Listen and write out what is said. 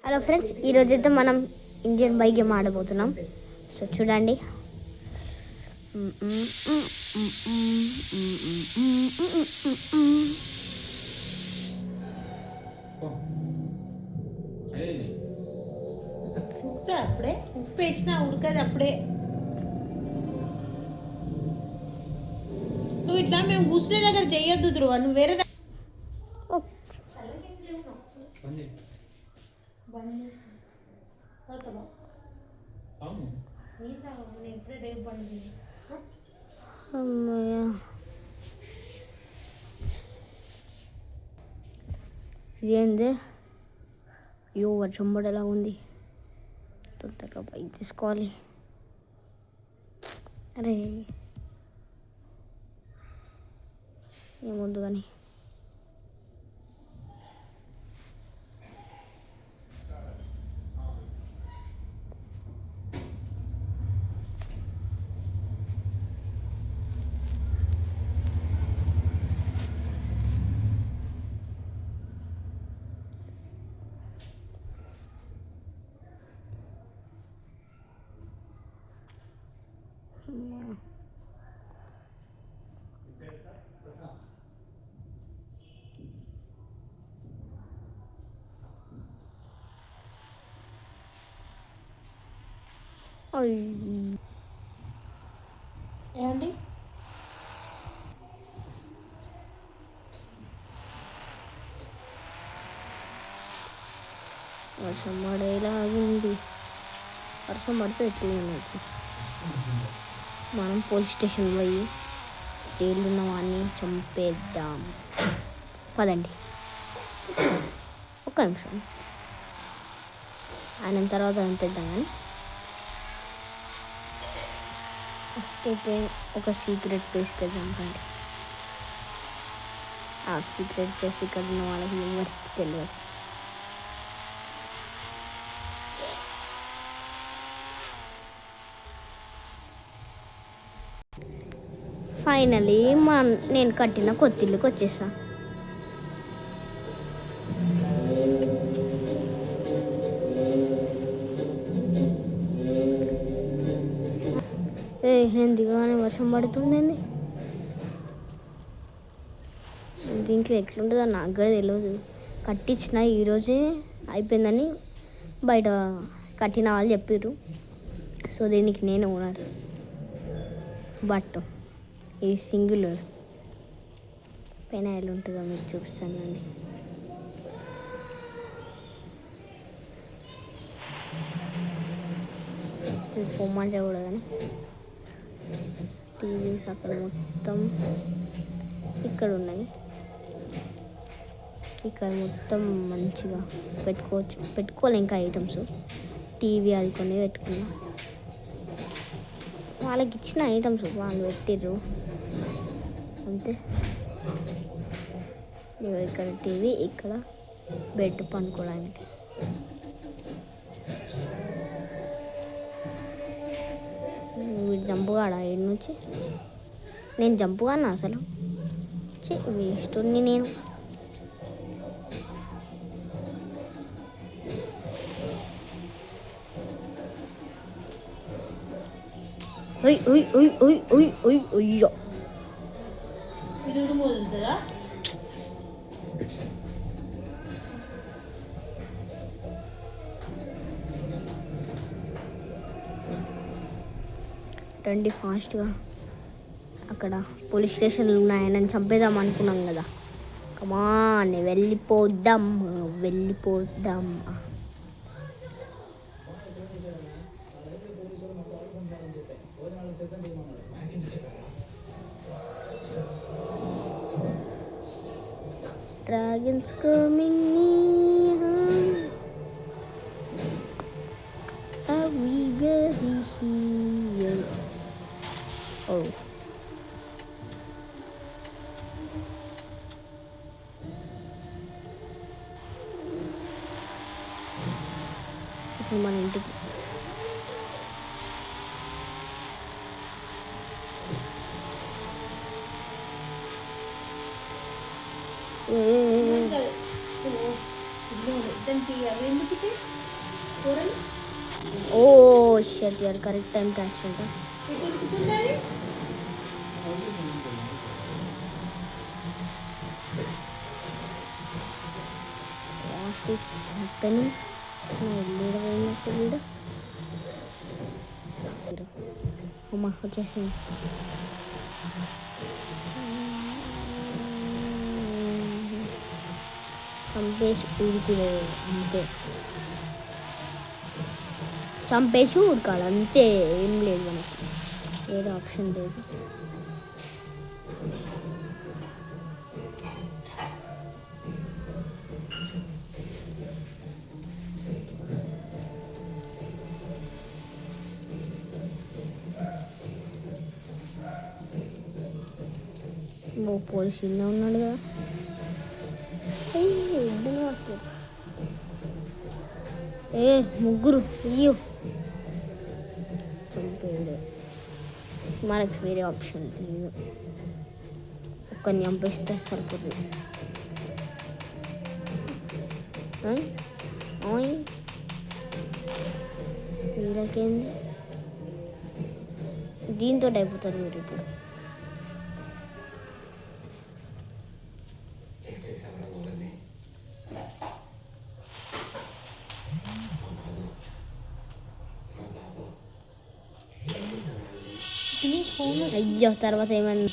Hello friends, ఈరోజైతే మనం Indian bike game ఆడబోతున్నాం. So చూడండి. అప్పుడే ఉప్పు వేసినా ఉడకదు అప్పుడే. నువ్వు ఇట్లా మేము కూర్చునే దగ్గర చెయ్యొద్దు ధ్రువ, నువ్వు వేరే ఇదేంది? అయ్యో, వర్షం పడేలా ఉంది. తొందరగా బైక్ తీసుకోవాలి. అరే ఏమొద్దు కానీ ఏమండి వర్షం పడేలాగుంది. వర్షం పడితే ఎట్లా ఉండొచ్చు. మనం పోలీస్ స్టేషన్ పోయి జైలు ఉన్న వాడిని చంపేద్దాం. పదండి, ఒక్క నిమిషం. ఆయన తర్వాత చంపేద్దాం. కానీ ఫస్ట్ అయితే ఒక సీక్రెట్ ప్లేస్కి వెళ్దాం. కండి ఆ సీక్రెట్ ప్లేస్ ఇక్కడ ఉన్న వాళ్ళకి ఎవరికి తెలియదు. ఫైనలీ నేను కట్టిన కొత్తిల్లుకి వచ్చేసా. నేను దిగగానే వర్షం పడుతుందండి. దీంట్లో ఎట్లుంటుందో నాకు కూడా తెలియదు. కట్టించిన ఈరోజే అయిపోయిందని బయట కట్టిన వాళ్ళు చెప్పారు. సో దీనికి నేను ఓనర్. బట్ ఇది సింగిల్ పైన ఎలా ఉంటుందో మీకు చూపిస్తానండి. ఇది పొమ్మంటే కూడా కానీ టీవీస్ అక్కడ మొత్తం ఇక్కడ ఉన్నాయి. ఇక్కడ మొత్తం మంచిగా పెట్టుకోవాలి. ఇంకా ఐటమ్స్ టీవీ అది కొన్ని పెట్టుకున్నా. వాళ్ళకి ఇచ్చిన ఐటమ్స్ వాళ్ళు పెట్టిర్రు అంతే. ఇక్కడ టీవీ, ఇక్కడ బెడ్ పనుకోవడానికి. వీడు జంపుగాడా ఏడు నుంచి. నేను జంపుగానా అసలు వేస్ట్ ఉంది. నేను అయ్యో మొదలుతుందా? రండి ఫాస్ట్గా. అక్కడ పోలీస్ స్టేషన్లు ఉన్నాయని చంపేద్దాం అనుకున్నాం కదా. కమాన్ వెళ్ళిపోద్దాం. Dragons coming near, everybody here. Oh, ఇప్పుడు మన ఇంటికి దానికి అవి ఎందుకు చూడండి ఓ షట్ యార్ కరెక్ట్ టైం క్యాచ్ అంట. ఎటు ఉరుకుతుందని వాట్ ఈస్ హ్యాపెనింగ్? నా ఇల్లు పోయింది అసలు ఈడ. అమ్మ వచ్చేసింది. చంపేసి ఊరుకునే అంతే, చంపేసి ఊరుకాలి అంతే, ఏం లేదు మనకి, వేరే ఆప్షన్ లేదు. పోలీసు ఇల్లే ఉన్నాడు కదా. ఇద్దరు వస్తారు. ముగ్గురు అయ్యో చంపేడు. మనకి వేరే ఆప్షన్ లేదు, ఒక్కరిని చంపేస్తే సరిపోతుంది. వీళ్ళకేంది, దీంతో అయిపోతారు మీరు ఇప్పుడు. అయ్యో తర్వాత ఏమన్నా